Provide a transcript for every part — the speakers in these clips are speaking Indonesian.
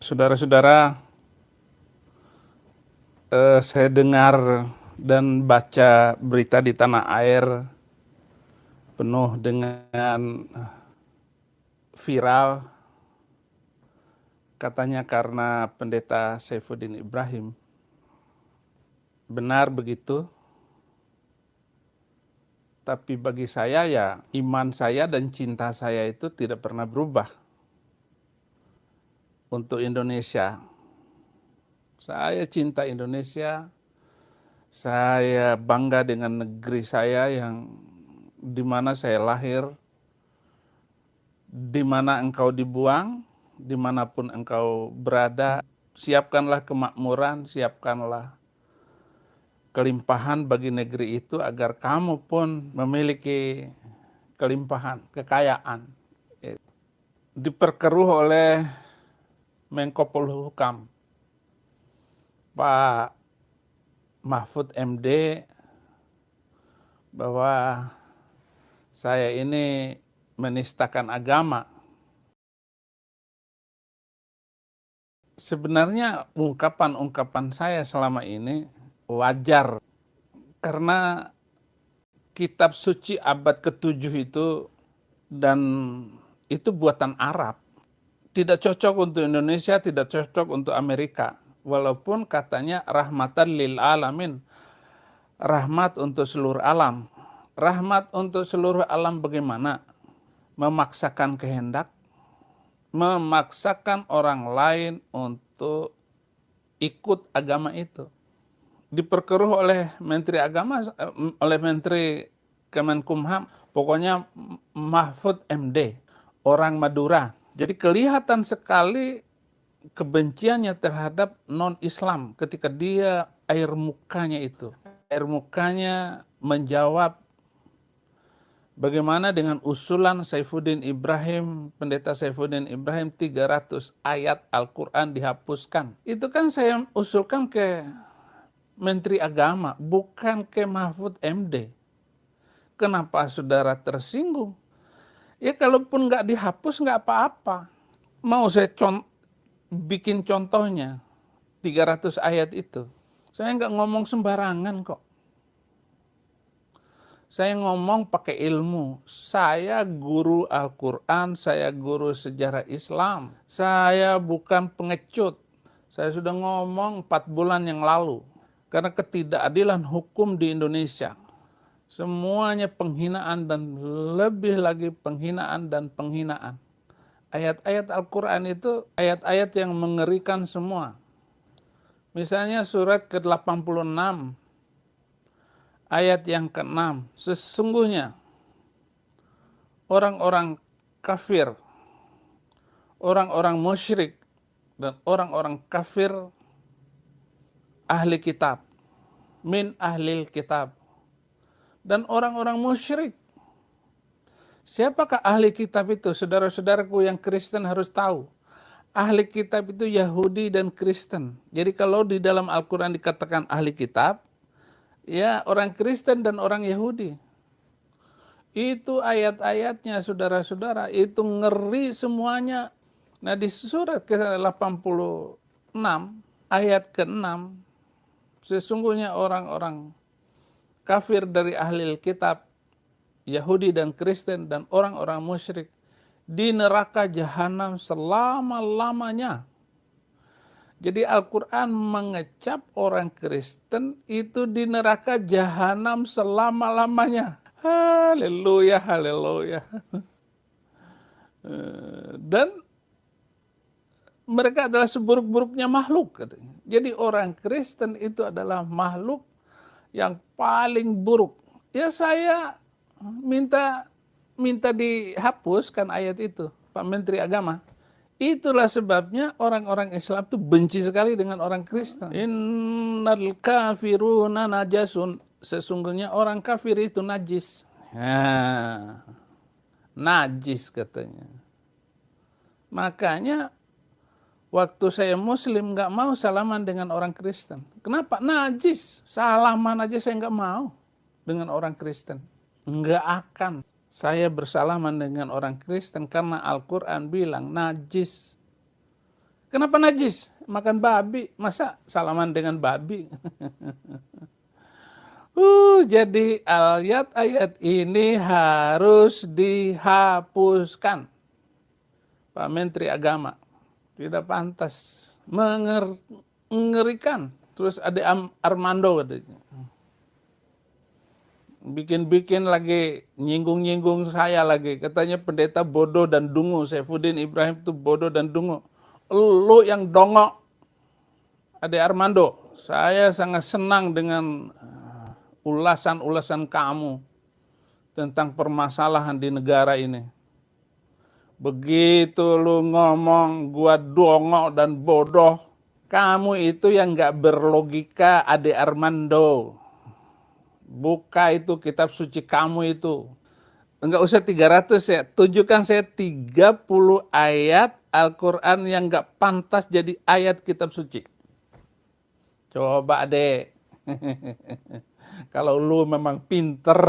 Saudara-saudara, saya dengar dan baca berita di tanah air penuh dengan viral, katanya karena pendeta Saifuddin Ibrahim. Benar begitu, tapi bagi saya ya iman saya dan cinta saya itu tidak pernah berubah untuk Indonesia. Saya cinta Indonesia, saya bangga dengan negeri saya yang di mana saya lahir, di mana engkau dibuang, dimanapun engkau berada, siapkanlah kemakmuran, siapkanlah kelimpahan bagi negeri itu agar kamu pun memiliki kelimpahan, kekayaan. Diperkeruh oleh Menko Polhukam, Pak Mahfud MD, bahwa saya ini menistakan agama. Sebenarnya ungkapan-ungkapan saya selama ini wajar, karena kitab suci abad ke-7 itu dan itu buatan Arab. Tidak cocok untuk Indonesia, tidak cocok untuk Amerika. Walaupun katanya rahmatan lil alamin, rahmat untuk seluruh alam. Rahmat untuk seluruh alam bagaimana? Memaksakan kehendak, memaksakan orang lain untuk ikut agama itu. Diperkeruh oleh Menteri Agama, oleh Menteri Kemenkumham, pokoknya Mahfud MD, orang Madura. Jadi kelihatan sekali kebenciannya terhadap non-Islam ketika dia air mukanya itu. Air mukanya menjawab bagaimana dengan usulan Saifuddin Ibrahim, pendeta Saifuddin Ibrahim 300 ayat Al-Quran dihapuskan. Itu kan saya usulkan ke Menteri Agama, bukan ke Mahfud MD. Kenapa saudara tersinggung? Ya kalaupun nggak dihapus nggak apa-apa. Mau saya bikin contohnya, 300 ayat itu. Saya nggak ngomong sembarangan kok. Saya ngomong pakai ilmu. Saya guru Al-Quran, saya guru sejarah Islam. Saya bukan pengecut. Saya sudah ngomong 4 bulan yang lalu. Karena ketidakadilan hukum di Indonesia. Semuanya penghinaan dan lebih lagi penghinaan dan penghinaan. Ayat-ayat Al-Quran itu ayat-ayat yang mengerikan semua. Misalnya surat ke-86, ayat yang ke-6. Sesungguhnya orang-orang kafir, orang-orang musyrik, dan orang-orang kafir ahli kitab, min ahlil kitab, dan orang-orang musyrik. Siapakah ahli kitab itu? Saudara-saudaraku yang Kristen harus tahu. Ahli kitab itu Yahudi dan Kristen. Jadi kalau di dalam Al-Quran dikatakan ahli kitab, ya orang Kristen dan orang Yahudi. Itu ayat-ayatnya saudara-saudara, itu ngeri semuanya. Nah di surat ke-86, ayat ke-6, sesungguhnya orang-orang kafir dari ahli kitab, Yahudi dan Kristen dan orang-orang musyrik di neraka jahanam selama-lamanya. Jadi Al-Quran mengecap orang Kristen itu di neraka jahanam selama-lamanya. Haleluya, haleluya. Dan mereka adalah seburuk-buruknya makhluk, katanya. Jadi orang Kristen itu adalah makhluk yang paling buruk. Ya saya minta dihapuskan ayat itu, Pak Menteri Agama. Itulah sebabnya orang-orang Islam itu benci sekali dengan orang Kristen. Innal kafiruna najasun. Sesungguhnya orang kafir itu najis. Ya, najis katanya. Makanya waktu saya Muslim nggak mau salaman dengan orang Kristen. Kenapa? Najis. Salaman aja saya nggak mau dengan orang Kristen. Nggak akan saya bersalaman dengan orang Kristen karena Al-Quran bilang najis. Kenapa najis? Makan babi. Masa salaman dengan babi? Jadi ayat-ayat ini harus dihapuskan. Pak Menteri Agama. Tidak pantas. Mengerikan. Terus ada Armando katanya. Bikin-bikin lagi, nyinggung-nyinggung saya lagi. Katanya pendeta bodoh dan dungu. Saifuddin Ibrahim itu bodoh dan dungu. Lu yang dongok. Ade Armando, saya sangat senang dengan ulasan-ulasan kamu tentang permasalahan di negara ini. Begitu lu ngomong gua dongok dan bodoh, kamu itu yang gak berlogika, Ade Armando. Buka itu kitab suci kamu itu. Enggak usah 300 ya, tunjukkan saya 30 ayat Al-Quran yang gak pantas jadi ayat kitab suci. Coba deh. Kalau lu memang pinter.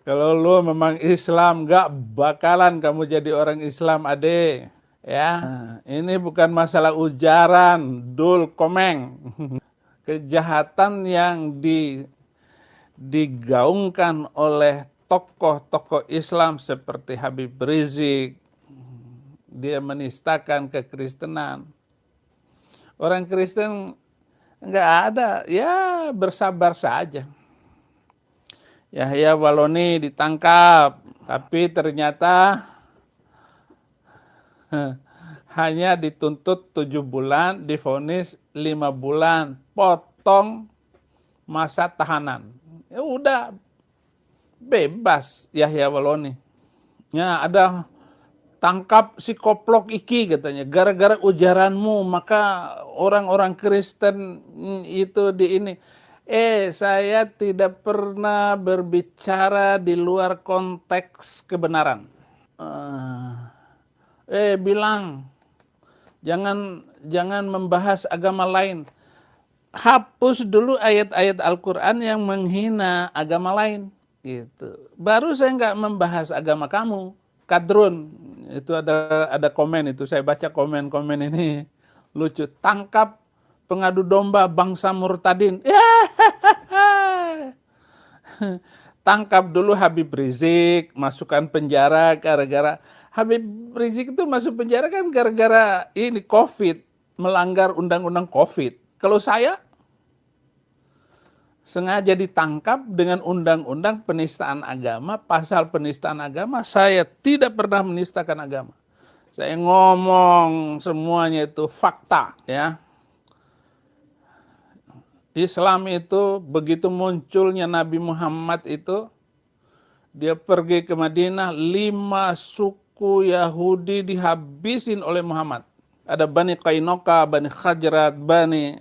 Kalau lu memang Islam, gak bakalan kamu jadi orang Islam, ade. Ya, ini bukan masalah ujaran, dul komeng. Kejahatan yang digaungkan oleh tokoh-tokoh Islam seperti Habib Rizik, dia menistakan kekristenan. Orang Kristen nggak ada, ya bersabar saja. Yahya Waloni ditangkap, tapi ternyata hanya dituntut 7 bulan, divonis 5 bulan, potong masa tahanan. Ya udah bebas Yahya Waloni. Ya ada tangkap si koplok iki katanya, gara-gara ujaranmu maka orang-orang Kristen itu di ini. Saya tidak pernah berbicara di luar konteks kebenaran. Bilang jangan membahas agama lain. Hapus dulu ayat-ayat Al-Quran yang menghina agama lain. Gitu. Baru saya nggak membahas agama kamu. Kadrun itu ada komen itu, saya baca komen ini lucu. Tangkap pengadu domba bangsa murtadin. Tangkap dulu Habib Rizik, masukkan penjara gara-gara Habib Rizik itu masuk penjara kan gara-gara ini COVID, melanggar undang-undang COVID. Kalau saya sengaja ditangkap dengan undang-undang penistaan agama, pasal penistaan agama, saya tidak pernah menistakan agama. Saya ngomong semuanya itu fakta, ya. Islam itu begitu munculnya Nabi Muhammad itu, dia pergi ke Madinah, 5 suku Yahudi dihabisin oleh Muhammad. Ada Bani Qainoqa, Bani Khajrat, Bani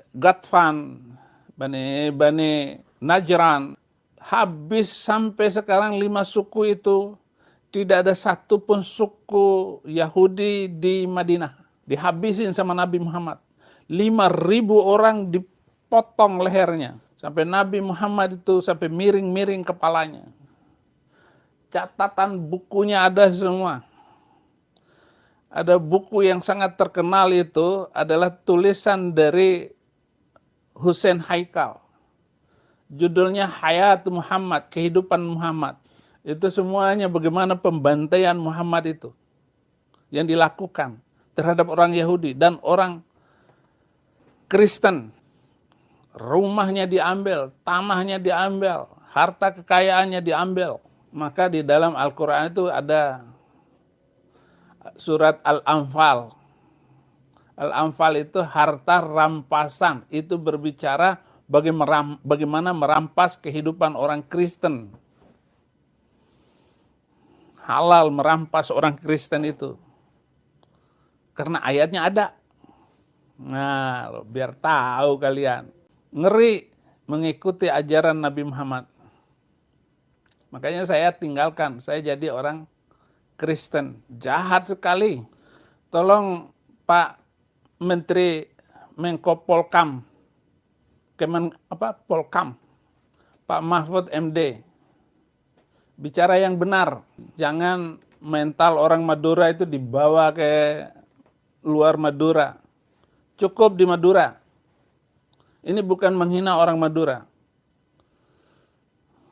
Gatfan, Bani Najran. Habis sampai sekarang 5 suku itu, tidak ada satupun suku Yahudi di Madinah. Dihabisin sama Nabi Muhammad. 5.000 orang dipotong lehernya. Sampai Nabi Muhammad itu sampai miring-miring kepalanya. Catatan bukunya ada semua. Ada buku yang sangat terkenal itu adalah tulisan dari Hussein Haikal. Judulnya Hayat Muhammad, Kehidupan Muhammad. Itu semuanya bagaimana pembantaian Muhammad itu yang dilakukan terhadap orang Yahudi dan orang Kristen. Rumahnya diambil, tanahnya diambil, harta kekayaannya diambil. Maka di dalam Al-Quran itu ada surat Al-Anfal. Al-Anfal itu harta rampasan. Itu berbicara bagaimana merampas kehidupan orang Kristen. Halal merampas orang Kristen itu. Karena ayatnya ada. Nah, biar tahu kalian. Ngeri mengikuti ajaran Nabi Muhammad. Makanya saya tinggalkan. Saya jadi orang Kristen. Jahat sekali. Tolong Pak Menteri Menko Polkam. Polkam. Pak Mahfud MD. Bicara yang benar. Jangan mental orang Madura itu dibawa ke luar Madura. Cukup di Madura. Ini bukan menghina orang Madura.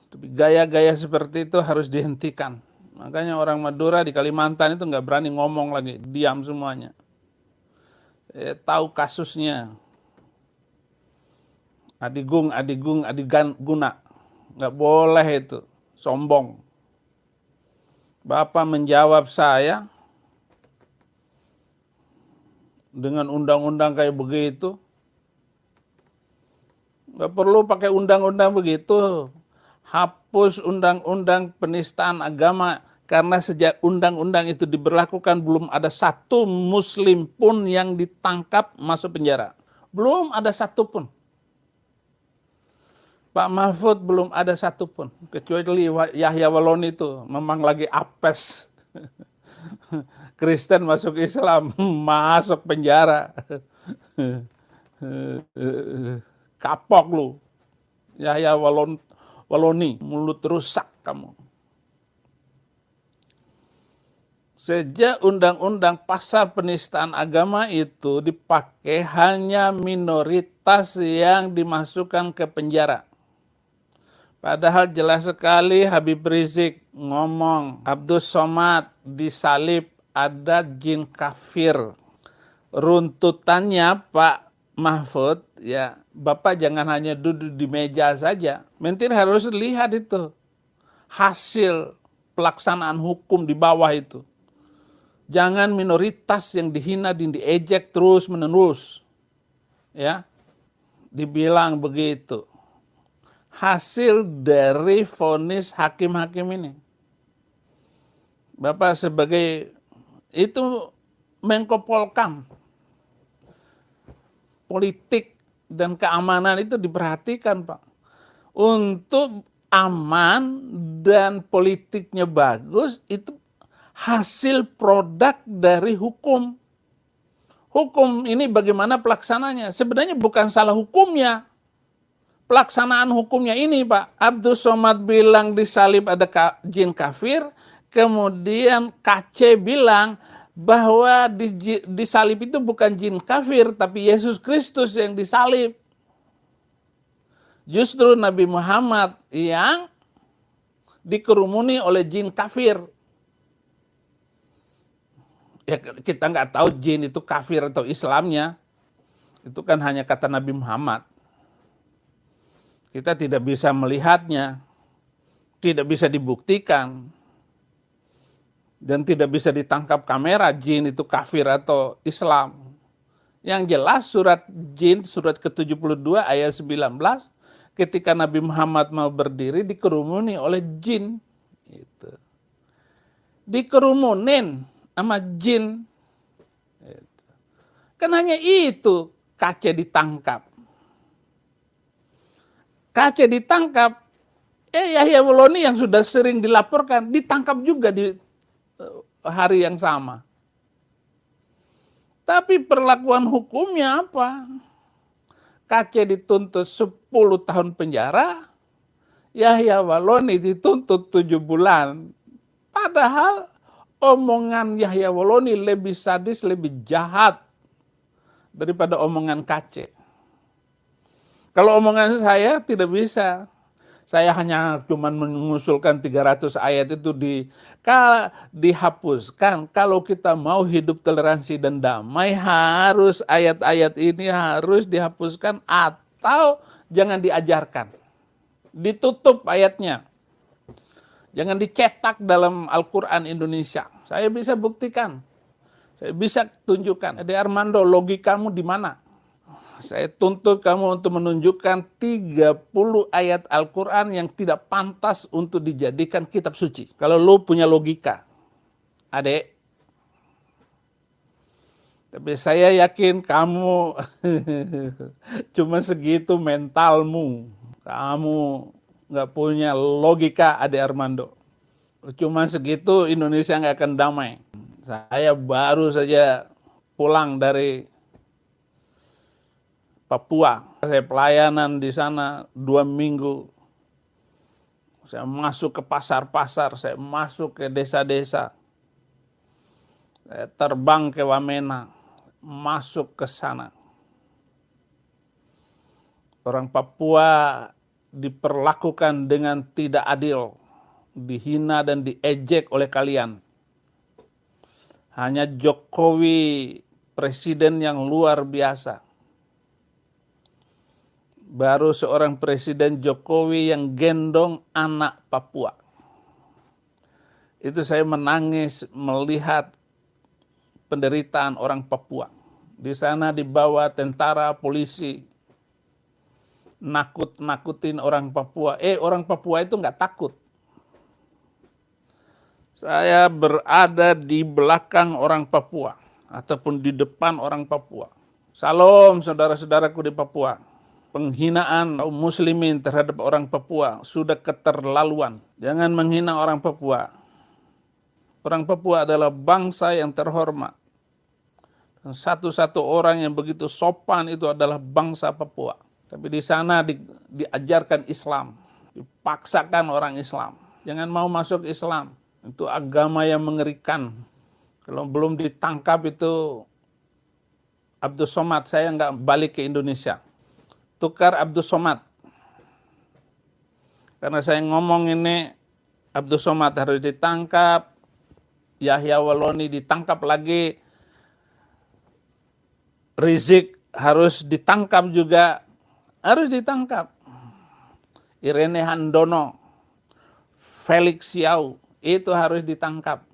Tapi gaya-gaya seperti itu harus dihentikan. Makanya orang Madura di Kalimantan itu nggak berani ngomong lagi, diam semuanya. Tahu kasusnya. Adigung, adiguna. Nggak boleh itu, sombong. Bapak menjawab saya dengan undang-undang kayak begitu. Nggak perlu pakai undang-undang begitu. Hapus undang-undang penistaan agama, karena sejak undang-undang itu diberlakukan belum ada satu muslim pun yang ditangkap masuk penjara. Belum ada satu pun. Pak Mahfud belum ada satu pun. Kecuali Yahya Waloni itu memang lagi apes. Kristen masuk Islam, masuk penjara. Kapok lu. Yahya Waloni, mulut rusak kamu. Sejak undang-undang pasal penistaan agama itu dipakai, hanya minoritas yang dimasukkan ke penjara. Padahal jelas sekali Habib Rizik ngomong, Abdus Somad disalib ada jin kafir. Runtutannya Pak Mahfud, ya Bapak jangan hanya duduk di meja saja. Mentir harus lihat itu. Hasil pelaksanaan hukum di bawah itu. Jangan minoritas yang dihina dan diejek terus menerus. Ya. Dibilang begitu. Hasil dari vonis hakim-hakim ini. Bapak sebagai itu Menko Polkam. Politik dan keamanan itu diperhatikan, Pak. Untuk aman dan politiknya bagus, itu hasil produk dari hukum. Hukum ini bagaimana pelaksananya? Sebenarnya bukan salah hukumnya. Pelaksanaan hukumnya ini, Pak. Abdus Somad bilang disalib ada jin kafir. Kemudian KC bilang bahwa disalib itu bukan jin kafir, tapi Yesus Kristus yang disalib. Justru Nabi Muhammad yang dikerumuni oleh jin kafir. Ya, kita nggak tahu jin itu kafir atau Islamnya. Itu kan hanya kata Nabi Muhammad. Kita tidak bisa melihatnya, tidak bisa dibuktikan, dan tidak bisa ditangkap kamera jin itu kafir atau Islam. Yang jelas surat jin, surat ke-72 ayat 19, ketika Nabi Muhammad mau berdiri dikerumuni oleh jin. Gitu. Dikerumunin sama jin. Gitu. Kan hanya itu KC ditangkap. KC ditangkap, Yahya Waloni yang sudah sering dilaporkan, ditangkap juga di hari yang sama. Tapi perlakuan hukumnya apa? KC dituntut 10 tahun penjara, Yahya Waloni dituntut 7 bulan. Padahal omongan Yahya Waloni lebih sadis, lebih jahat daripada omongan KC. Kalau omongan saya tidak bisa. Saya hanya cuma mengusulkan 300 ayat itu dihapuskan. Kalau kita mau hidup toleransi dan damai, harus ayat-ayat ini harus dihapuskan atau jangan diajarkan. Ditutup ayatnya. Jangan dicetak dalam Al-Quran Indonesia. Saya bisa buktikan. Saya bisa tunjukkan. Ade Armando, logikamu di mana? Saya tuntut kamu untuk menunjukkan 30 ayat Al-Quran yang tidak pantas untuk dijadikan kitab suci. Kalau lu punya logika, adek. Tapi saya yakin kamu cuma segitu mentalmu. Kamu nggak punya logika, adek Armando. Cuma segitu Indonesia nggak akan damai. Saya baru saja pulang dari Papua. Saya pelayanan di sana 2 minggu. Saya masuk ke pasar-pasar, saya masuk ke desa-desa. Saya terbang ke Wamena. masuk ke sana. Orang Papua diperlakukan dengan tidak adil, dihina dan diejek oleh kalian. Hanya Jokowi presiden yang luar biasa. Baru seorang presiden Jokowi yang gendong anak Papua. Itu saya menangis melihat penderitaan orang Papua. Di sana dibawa tentara, polisi, nakut-nakutin orang Papua. Orang Papua itu nggak takut. Saya berada di belakang orang Papua ataupun di depan orang Papua. Salam saudara-saudaraku di Papua. Penghinaan kaum muslimin terhadap orang Papua sudah keterlaluan. Jangan menghina orang Papua. Orang Papua adalah bangsa yang terhormat. Dan satu-satu orang yang begitu sopan itu adalah bangsa Papua. Tapi di sana diajarkan Islam. Dipaksakan orang Islam. Jangan mau masuk Islam. Itu agama yang mengerikan. Kalau belum ditangkap itu Abdul Somad, saya nggak balik ke Indonesia. Tukar Abdul Somad. Karena saya ngomong ini, Abdul Somad harus ditangkap, Yahya Waloni ditangkap lagi, Rizik harus ditangkap juga, harus ditangkap. Irene Handono, Felix Yau, itu harus ditangkap.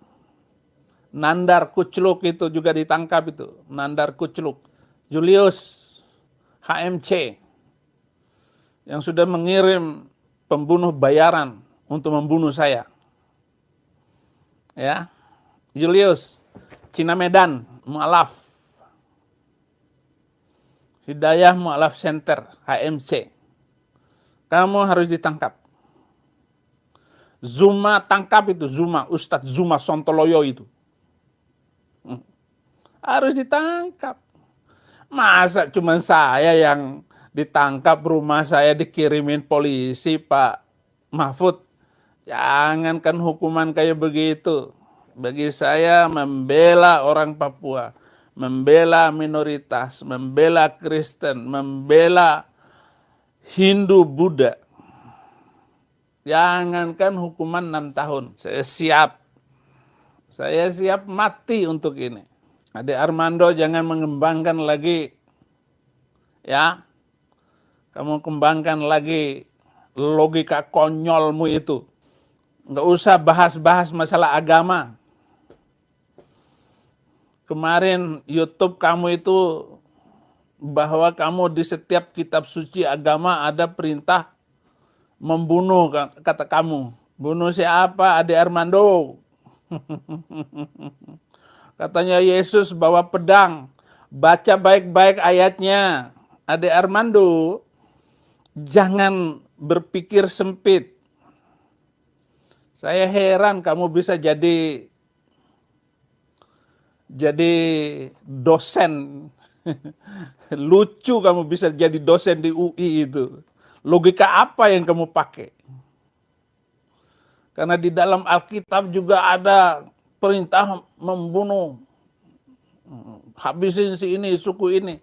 Nandar Kucluk itu juga ditangkap itu. Nandar Kucluk. Julius HMC yang sudah mengirim pembunuh bayaran untuk membunuh saya. Ya. Julius Cina Medan Mu'alaf. Hidayah Mu'alaf Center HMC. Kamu harus ditangkap. Zuma tangkap itu, Zuma, Ustadz Zuma Sontoloyo itu. Harus ditangkap. Masa cuma saya yang ditangkap, rumah saya dikirimin polisi, Pak Mahfud? Jangankan hukuman kayak begitu. Bagi saya membela orang Papua, membela minoritas, membela Kristen, membela Hindu, Buddha. Jangankan hukuman 6 tahun. Saya siap mati untuk ini. Ade Armando jangan mengembangkan lagi. Ya. Kamu kembangkan lagi logika konyolmu itu. Nggak usah bahas-bahas masalah agama. Kemarin YouTube kamu itu bahwa kamu di setiap kitab suci agama ada perintah membunuh, kata kamu. Bunuh siapa? Ade Armando. Katanya Yesus bawa pedang. Baca baik-baik ayatnya. Ade Armando, jangan berpikir sempit. Saya heran kamu bisa jadi dosen. Lucu kamu bisa jadi dosen di UI itu. Logika apa yang kamu pakai? Karena di dalam Alkitab juga ada perintah membunuh. Habisin si ini, suku ini.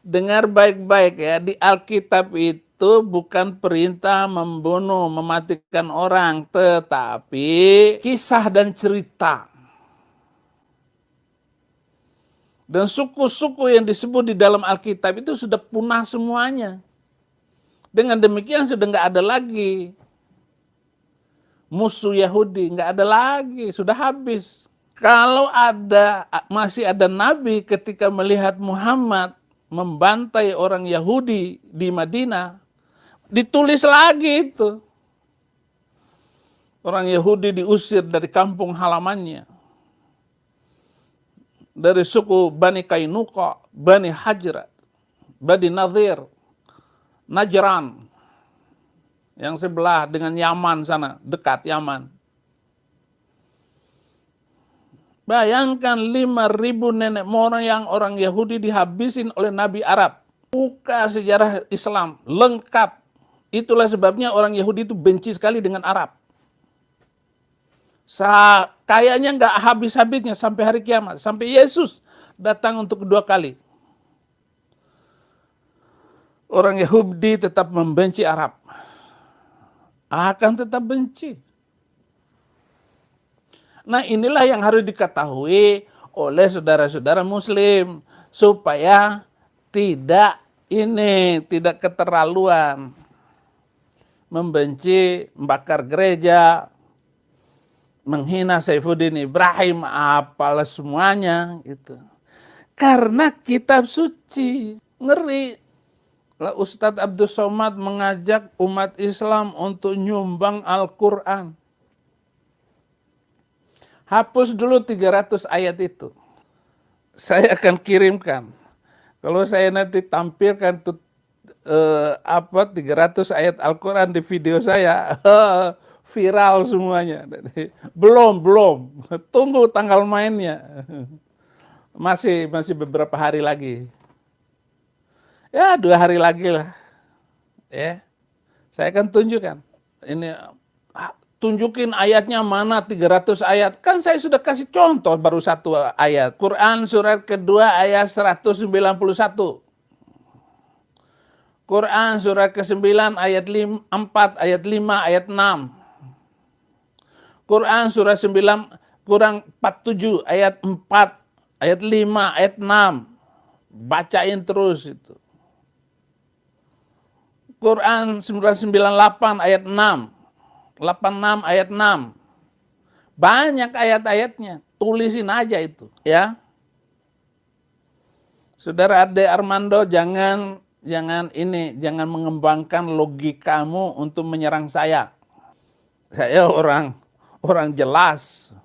Dengar baik-baik ya, di Alkitab itu bukan perintah membunuh, mematikan orang, tetapi kisah dan cerita. Dan suku-suku yang disebut di dalam Alkitab itu sudah punah semuanya. Dengan demikian sudah nggak ada lagi musuh Yahudi, nggak ada lagi, sudah habis. Kalau masih ada nabi ketika melihat Muhammad membantai orang Yahudi di Madinah, ditulis lagi itu. Orang Yahudi diusir dari kampung halamannya. Dari suku Bani Kainuqa, Bani Hajrat, Bani Nadir, Najran, yang sebelah dengan Yaman sana, dekat Yaman. Bayangkan 5.000 nenek moyang orang Yahudi dihabisin oleh Nabi Arab. Buka sejarah Islam, lengkap. Itulah sebabnya orang Yahudi itu benci sekali dengan Arab. Kayaknya nggak habis-habisnya sampai hari kiamat. Sampai Yesus datang untuk kedua kali. Orang Yahudi tetap membenci Arab. Akan tetap benci. Nah, inilah yang harus diketahui oleh saudara-saudara Muslim. Supaya tidak keterlaluan. Membenci, membakar gereja, menghina Saifuddin Ibrahim, apalah semuanya gitu. Karena kitab suci, ngeri. Lah Ustadz Abdul Somad mengajak umat Islam untuk nyumbang Al-Quran. Hapus dulu 300 ayat itu. Saya akan kirimkan. Kalau saya nanti tampilkan 300 ayat Al-Quran di video saya, viral semuanya. Belum. Tunggu tanggal mainnya. Masih beberapa hari lagi. Ya 2 hari lagi lah. Ya. Saya akan tunjukkan. Ini tunjukin ayatnya mana 300 ayat. Kan saya sudah kasih contoh baru 1 ayat. Quran surat kedua ayat 191. Quran surat ke-9 ayat 4, ayat 5, ayat 6. Quran surat 9 kurang 47 ayat 4, ayat 5, ayat 6. Bacain terus itu. Quran 998 ayat 6, 86 ayat 6. Banyak ayat-ayatnya, tulisin aja itu, ya. Saudara Ade Armando, jangan mengembangkan logikamu untuk menyerang saya. Saya orang jelas.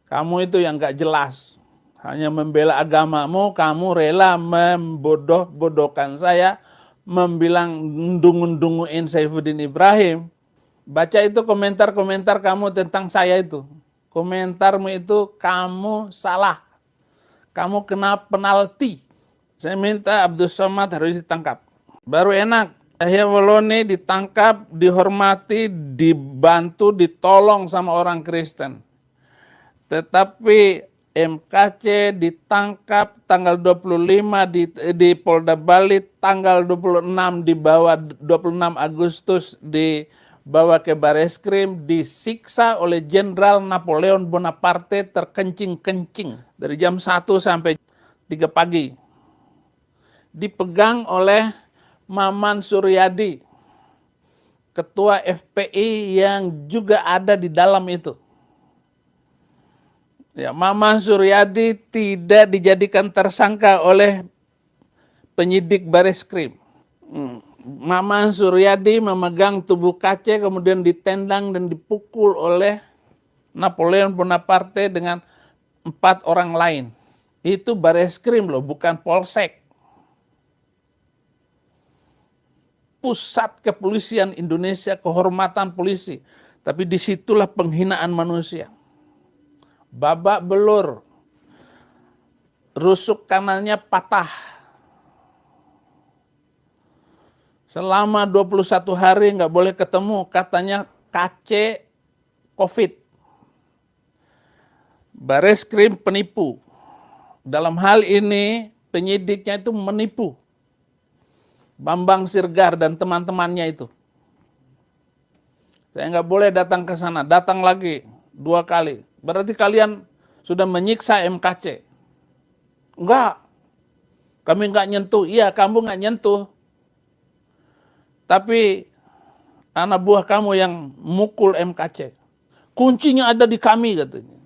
Kamu itu yang gak jelas. Hanya membela agamamu, kamu rela membodoh-bodohkan saya, membilang ndungu-ndunguin Saifuddin Ibrahim. Baca itu komentar-komentar kamu tentang saya itu. Komentarmu itu kamu salah. Kamu kena penalti. Saya minta Abdul Somad harus ditangkap. Baru enak. Yahya Woloni ditangkap, dihormati, dibantu, ditolong sama orang Kristen. Tetapi MKC ditangkap tanggal 25 di Polda Bali, tanggal 26 dibawa 26 Agustus dibawa ke Bareskrim, disiksa oleh Jenderal Napoleon Bonaparte terkencing-kencing dari jam 1 sampai 3 pagi. Dipegang oleh Maman Suryadi, ketua FPI yang juga ada di dalam itu. Ya, Maman Suryadi tidak dijadikan tersangka oleh penyidik Bareskrim. Maman Suryadi memegang tubuh KC, kemudian ditendang dan dipukul oleh Napoleon Bonaparte dengan 4 orang lain. Itu Bareskrim loh, bukan Polsek. Pusat Kepolisian Indonesia, kehormatan polisi. Tapi disitulah penghinaan manusia. Babak belur, rusuk kanannya patah. Selama 21 hari nggak boleh ketemu, katanya KC COVID. Bareskrim penipu. Dalam hal ini penyidiknya itu menipu. Bambang Sirgar dan teman-temannya itu. Saya nggak boleh datang ke sana, datang lagi 2 kali. Berarti kalian sudah menyiksa MKC. Enggak. Kami enggak nyentuh. Iya, kamu enggak nyentuh. Tapi anak buah kamu yang mukul MKC. Kuncinya ada di kami, katanya.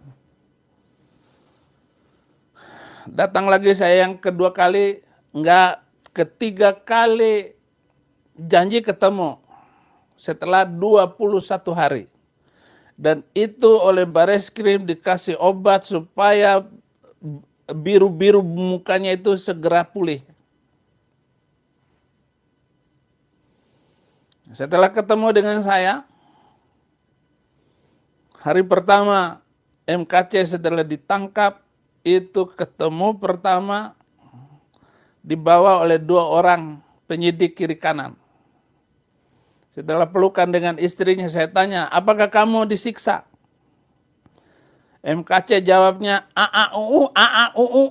Datang lagi saya yang kedua kali, enggak. Ketiga kali janji ketemu. Setelah 21 hari. Dan itu oleh Bareskrim dikasih obat supaya biru-biru mukanya itu segera pulih. Setelah ketemu dengan saya, hari pertama MKC setelah ditangkap, itu ketemu pertama dibawa oleh 2 orang penyidik kiri kanan. Setelah pelukan dengan istrinya, saya tanya, apakah kamu disiksa? MKC jawabnya AAUU, AAUU.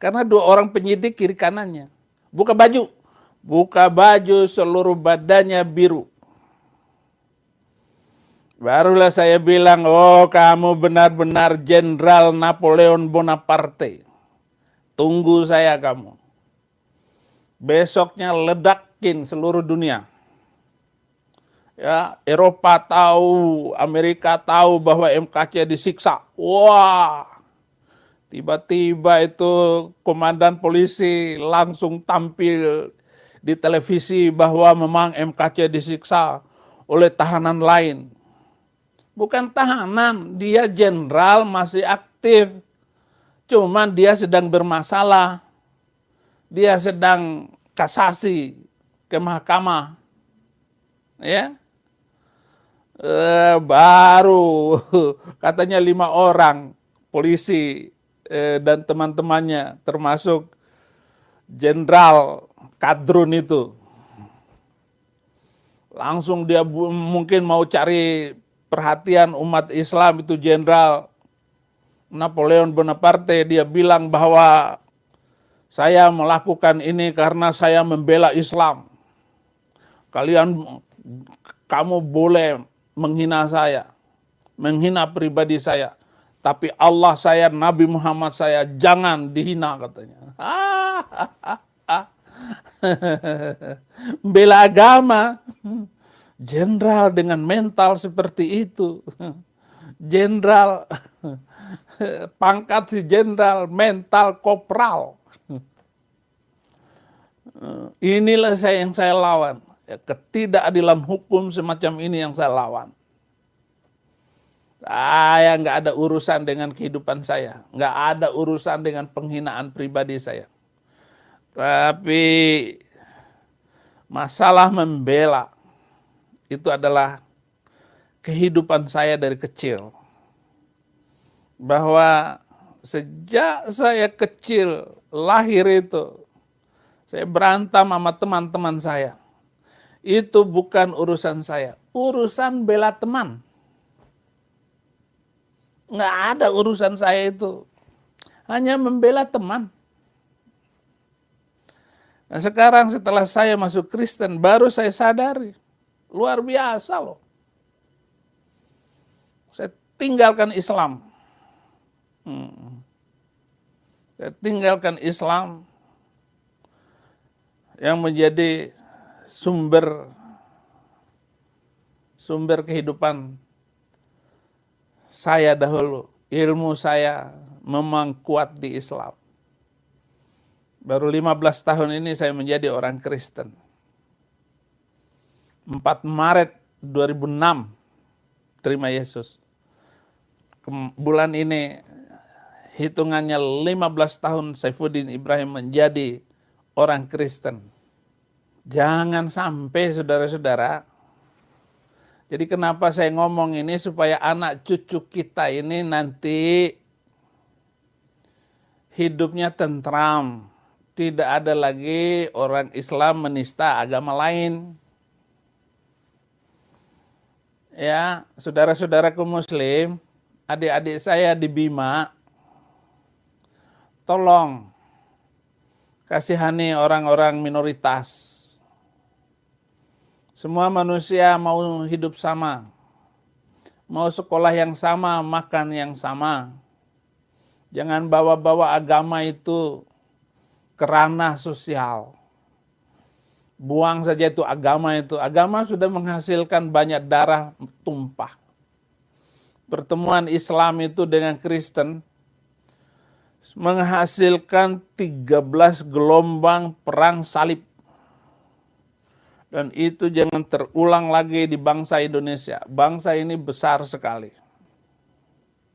Karena dua orang penyidik kiri kanannya. Buka baju. Buka baju seluruh badannya biru. Barulah saya bilang, oh kamu benar-benar Jenderal Napoleon Bonaparte. Tunggu saya kamu. Besoknya ledakin seluruh dunia. Ya, Eropa tahu, Amerika tahu bahwa MKC disiksa. Wah, tiba-tiba itu komandan polisi langsung tampil di televisi bahwa memang MKC disiksa oleh tahanan lain. Bukan tahanan, dia jenderal masih aktif. Cuman dia sedang bermasalah. Dia sedang kasasi ke mahkamah. Ya. Baru katanya 5 orang polisi dan teman-temannya termasuk Jenderal Kadrun itu. Langsung dia mungkin mau cari perhatian umat Islam, itu Jenderal Napoleon Bonaparte. Dia bilang bahwa saya melakukan ini karena saya membela Islam. Kamu boleh menghina saya, menghina pribadi saya, tapi Allah saya, Nabi Muhammad saya jangan dihina, katanya. Bela agama. Jenderal dengan mental seperti itu. Jenderal, pangkat si jenderal, mental kopral. Inilah yang saya lawan. Ketidakadilan hukum semacam ini yang saya lawan. Saya nggak ada urusan dengan kehidupan saya. Nggak ada urusan dengan penghinaan pribadi saya. Tapi masalah membela itu adalah kehidupan saya dari kecil. Bahwa sejak saya kecil, lahir itu, saya berantem sama teman-teman saya. Itu bukan urusan saya. Urusan bela teman. Nggak ada urusan saya itu. Hanya membela teman. Nah sekarang setelah saya masuk Kristen, baru saya sadari. Luar biasa loh. Saya tinggalkan Islam. Saya tinggalkan Islam yang menjadi sumber kehidupan saya dahulu. Ilmu saya memang kuat di Islam. Baru 15 tahun ini saya menjadi orang Kristen. 4 Maret 2006 terima Yesus. Bulan ini hitungannya 15 tahun Saifuddin Ibrahim menjadi orang Kristen. Jangan sampai saudara-saudara. Jadi kenapa saya ngomong ini, supaya anak cucu kita ini nanti hidupnya tentram. Tidak ada lagi orang Islam menista agama lain. Ya, saudara-saudaraku Muslim, adik-adik saya di Bima, tolong kasihani orang-orang minoritas. Semua manusia mau hidup sama, mau sekolah yang sama, makan yang sama. Jangan bawa-bawa agama itu ke ranah sosial. Buang saja itu agama itu. Agama sudah menghasilkan banyak darah tumpah. Pertemuan Islam itu dengan Kristen menghasilkan 13 gelombang perang salib. Dan itu jangan terulang lagi di bangsa Indonesia. Bangsa ini besar sekali.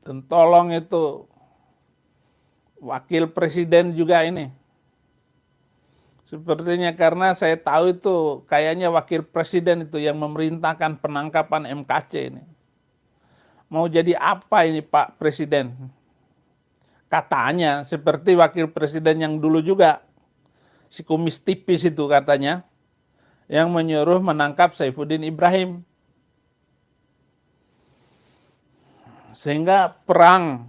Dan tolong itu wakil presiden juga ini. Sepertinya karena saya tahu itu kayaknya wakil presiden itu yang memerintahkan penangkapan MKC ini. Mau jadi apa ini Pak Presiden? Katanya seperti wakil presiden yang dulu juga. Si kumis tipis itu katanya. Yang menyuruh menangkap Saifuddin Ibrahim. Sehingga perang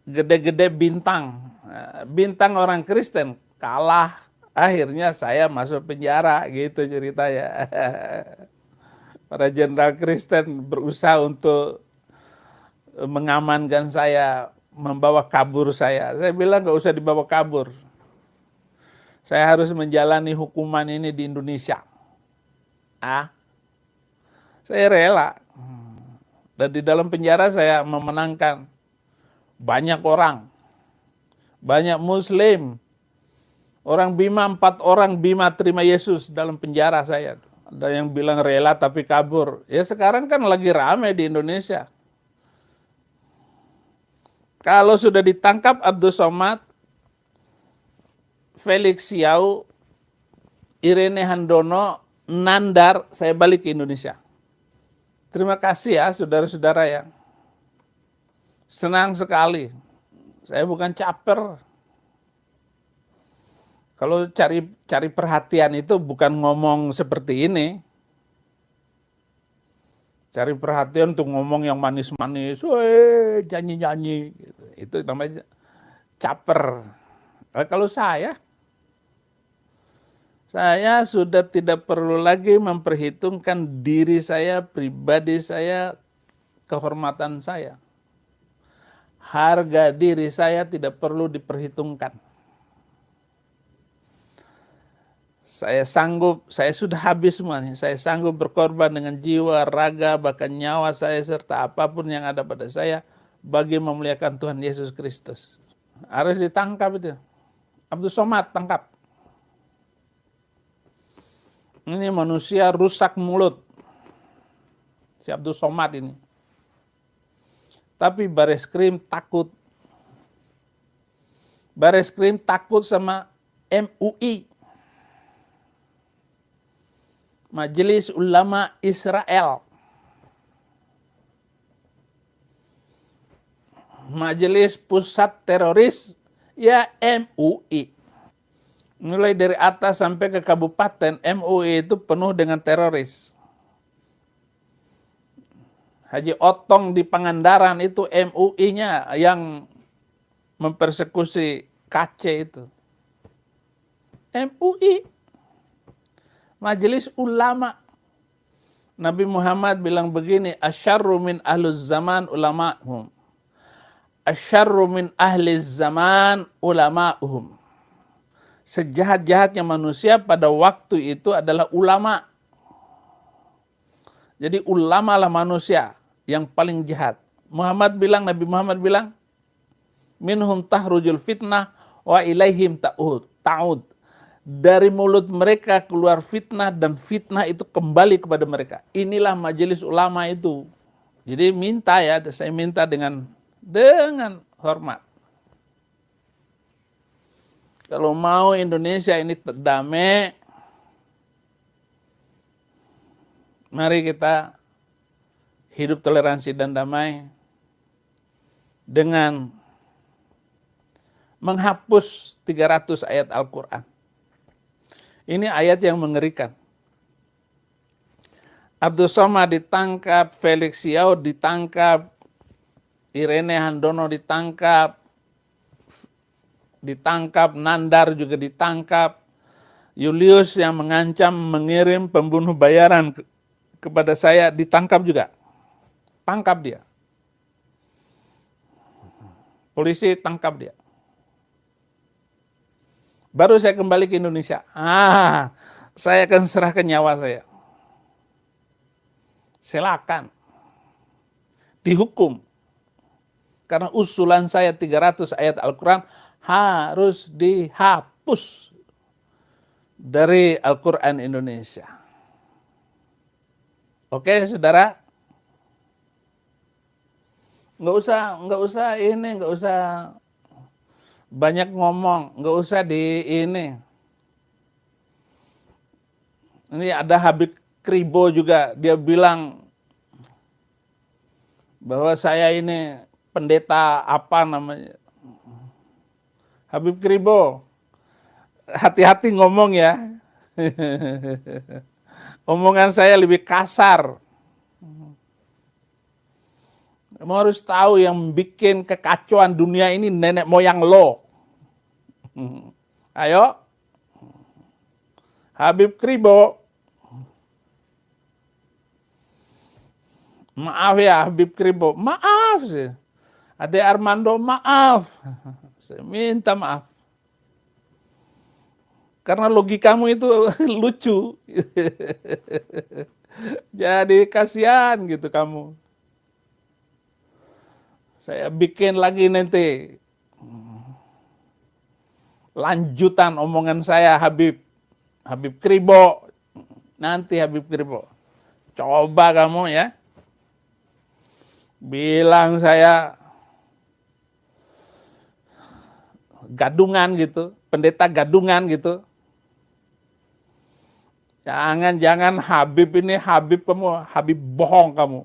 gede-gede bintang. Bintang orang Kristen kalah. Akhirnya saya masuk penjara, gitu ceritanya. Para jenderal Kristen berusaha untuk mengamankan saya, membawa kabur saya. Saya bilang nggak usah dibawa kabur. Saya harus menjalani hukuman ini di Indonesia. Saya rela. Dan di dalam penjara saya memenangkan banyak orang. Banyak Muslim. Orang Bima, 4 orang Bima terima Yesus dalam penjara saya. Ada yang bilang rela tapi kabur. Ya sekarang kan lagi rame di Indonesia. Kalau sudah ditangkap Abdul Somad, Felix Siau, Irene Handono, Nandar, saya balik ke Indonesia. Terima kasih ya saudara-saudara ya. Senang sekali. Saya bukan caper. Kalau cari perhatian itu bukan ngomong seperti ini. Cari perhatian untuk ngomong yang manis-manis, nyanyi-nyanyi. Itu namanya caper. Kalau saya sudah tidak perlu lagi memperhitungkan diri saya, pribadi saya, kehormatan saya. Harga diri saya tidak perlu diperhitungkan. Saya sudah habis semuanya. Saya sanggup berkorban dengan jiwa, raga, bahkan nyawa saya, serta apapun yang ada pada saya, bagi memuliakan Tuhan Yesus Kristus. Harus ditangkap itu. Abdul Somad tangkap. Ini manusia rusak mulut. Si Abdul Somad ini. Tapi Bareskrim takut. Bareskrim takut sama MUI. Majelis Ulama Israel. Majelis Pusat Teroris, ya MUI. Mulai dari atas sampai ke kabupaten, MUI itu penuh dengan teroris. Haji Otong di Pangandaran itu MUI-nya yang mempersekusi KC itu. MUI. Majelis Ulama. Nabi Muhammad bilang begini, asyarru min ahluz zaman ulama'hum. Asyarru min ahliz zaman ulama'hum. Sejahat-jahatnya manusia pada waktu itu adalah ulama. Jadi ulama lah manusia yang paling jahat. Nabi Muhammad bilang, minhum tahrujul fitnah wa ilaihim ta'ud. Dari mulut mereka keluar fitnah dan fitnah itu kembali kepada mereka. Inilah majelis ulama itu. Jadi saya minta dengan hormat. Kalau mau Indonesia ini damai, mari kita hidup toleransi dan damai dengan menghapus 300 ayat Al-Quran. Ini ayat yang mengerikan. Abdul Somad ditangkap, Felix Siau ditangkap, Irene Handono ditangkap, Nandar juga ditangkap, Julius yang mengancam mengirim pembunuh bayaran kepada saya ditangkap juga. Tangkap dia. Polisi tangkap dia. Baru saya kembali ke Indonesia. Saya akan serahkan nyawa saya. Silakan. Dihukum. Karena usulan saya 300 ayat Al-Quran harus dihapus dari Al-Quran Indonesia. Oke, saudara? Nggak usah banyak ngomong, nggak usah ini. Ini ada Habib Kribo juga, dia bilang bahwa saya ini pendeta apa namanya. Habib Kribo, hati-hati ngomong ya. Omongan saya lebih kasar. Kamu harus tahu yang bikin kekacauan dunia ini nenek moyang lo. Ayo, Habib Kribo. Maaf ya Habib Kribo, maaf sih. Ade Armando, maaf. Saya minta maaf. Karena logikamu itu lucu. Jadi kasihan gitu kamu. Saya bikin lagi nanti lanjutan omongan saya Habib Kribo. Nanti Habib Kribo. Coba kamu ya. Bilang saya gadungan gitu, pendeta gadungan gitu. Jangan Habib ini Habib kamu, Habib bohong kamu.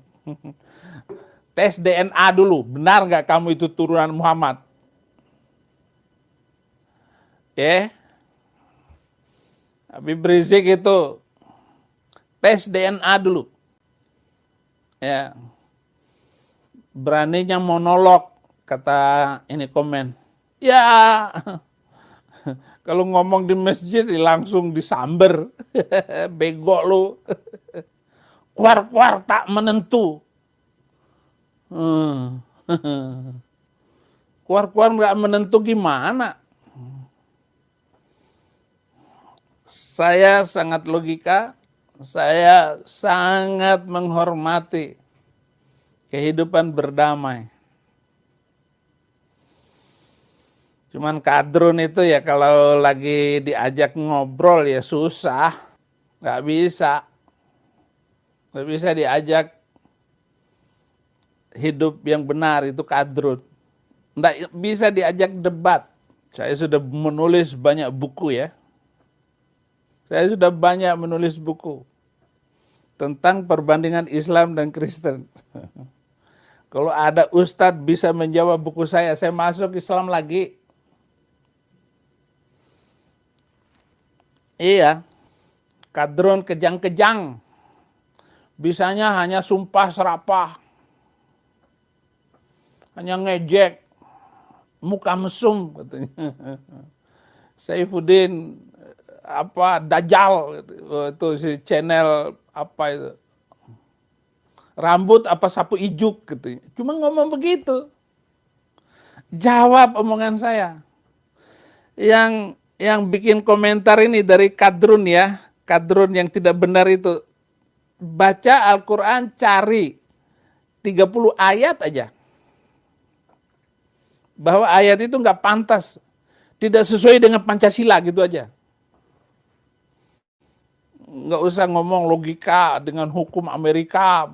Tes DNA dulu, benar nggak kamu itu turunan Muhammad? Habib Rizik itu tes DNA dulu. Ya. Beraninya monolog, kata ini komen. Ya, kalau ngomong di masjid langsung disamber. Bego lu. Kuar-kuar tak menentu. Kuar-kuar nggak menentu gimana? Saya sangat logika, saya sangat menghormati kehidupan berdamai. Cuman kadrun itu ya kalau lagi diajak ngobrol ya susah. Nggak bisa. Nggak bisa diajak hidup yang benar, itu kadrun. Nggak bisa diajak debat. Saya sudah menulis banyak buku ya. Saya sudah banyak menulis buku tentang perbandingan Islam dan Kristen. Kalau ada ustadz bisa menjawab buku saya masuk Islam lagi. Iya, kadrun kejang-kejang. Bisanya hanya sumpah serapah. Hanya ngejek. Muka mesum katanya. Saifuddin Dajjal itu si channel apa itu. Rambut apa sapu ijuk gitu. Cuma ngomong begitu. Jawab omongan saya. Yang bikin komentar ini dari kadrun ya. Kadrun yang tidak benar itu. Baca Al-Quran, cari 30 ayat aja. Bahwa ayat itu nggak pantas. Tidak sesuai dengan Pancasila gitu aja. Nggak usah ngomong logika dengan hukum Amerika.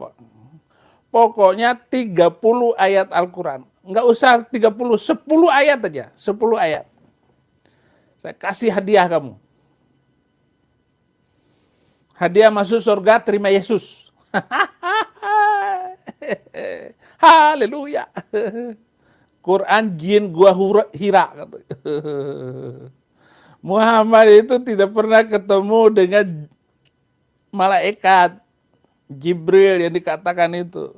Pokoknya 30 ayat Al-Quran. Nggak usah 30, 10 ayat aja. 10 ayat. Saya kasih hadiah kamu. Hadiah masuk surga, terima Yesus. Haleluya. Quran jin gua hira. Muhammad itu tidak pernah ketemu dengan malaikat Jibril yang dikatakan itu.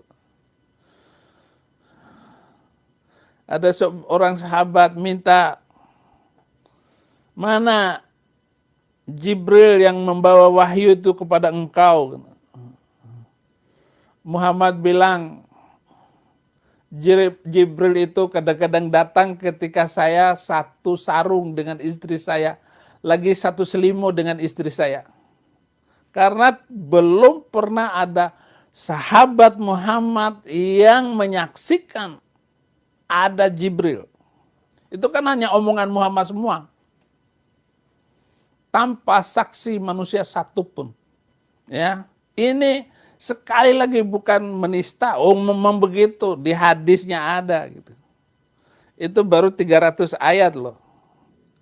Ada seorang sahabat minta, mana Jibril yang membawa wahyu itu kepada engkau? Muhammad bilang, Jibril itu kadang-kadang datang ketika saya satu sarung dengan istri saya, lagi satu selimut dengan istri saya. Karena belum pernah ada sahabat Muhammad yang menyaksikan ada Jibril. Itu kan hanya omongan Muhammad semua. Tanpa saksi manusia satupun. Ya, ini sekali lagi bukan menista, memang begitu, di hadisnya ada gitu. Itu baru 300 ayat loh,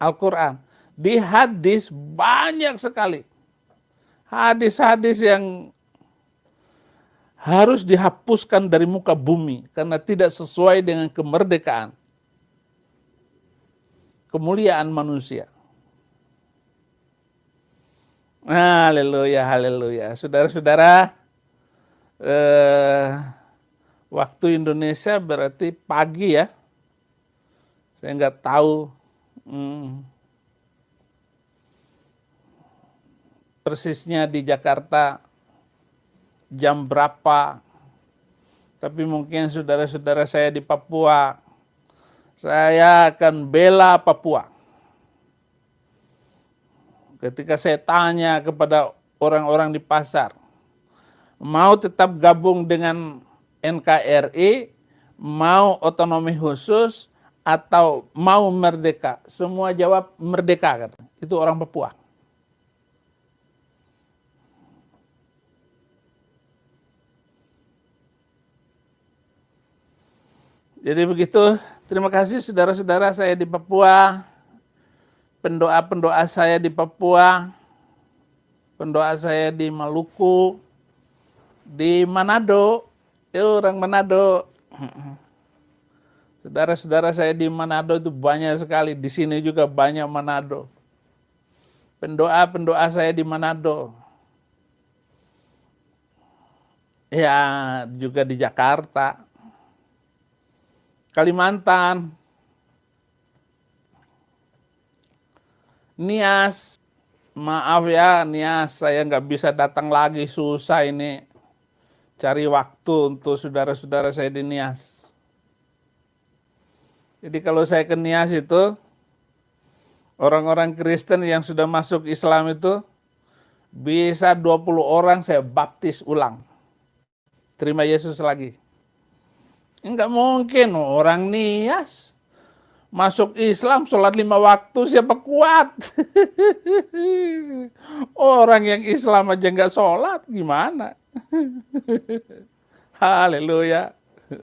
Al-Quran. Di hadis banyak sekali. Hadis-hadis yang harus dihapuskan dari muka bumi karena tidak sesuai dengan kemerdekaan, kemuliaan manusia. Haleluya, haleluya. Saudara-saudara, Waktu Indonesia berarti pagi ya. Saya nggak tahu persisnya di Jakarta jam berapa. Tapi mungkin saudara-saudara saya di Papua, saya akan bela Papua. Ketika saya tanya kepada orang-orang di pasar, mau tetap gabung dengan NKRI, mau otonomi khusus, atau mau merdeka? Semua jawab merdeka, kata. Itu orang Papua. Jadi begitu, terima kasih saudara-saudara saya di Papua, pendoa-pendoa saya di Papua, pendoa saya di Maluku, di Manado, orang Manado. Saudara-saudara saya di Manado itu banyak sekali, di sini juga banyak Manado. Pendoa-pendoa saya di Manado. Ya, juga di Jakarta, Kalimantan, Nias. Maaf ya, Nias, saya nggak bisa datang lagi, susah ini cari waktu untuk saudara-saudara saya di Nias. Jadi kalau saya ke Nias itu, orang-orang Kristen yang sudah masuk Islam itu, bisa 20 orang saya baptis ulang. Terima Yesus lagi. Enggak mungkin orang Nias masuk Islam, sholat 5 waktu, siapa kuat? Orang yang Islam aja nggak sholat, gimana? Haleluya.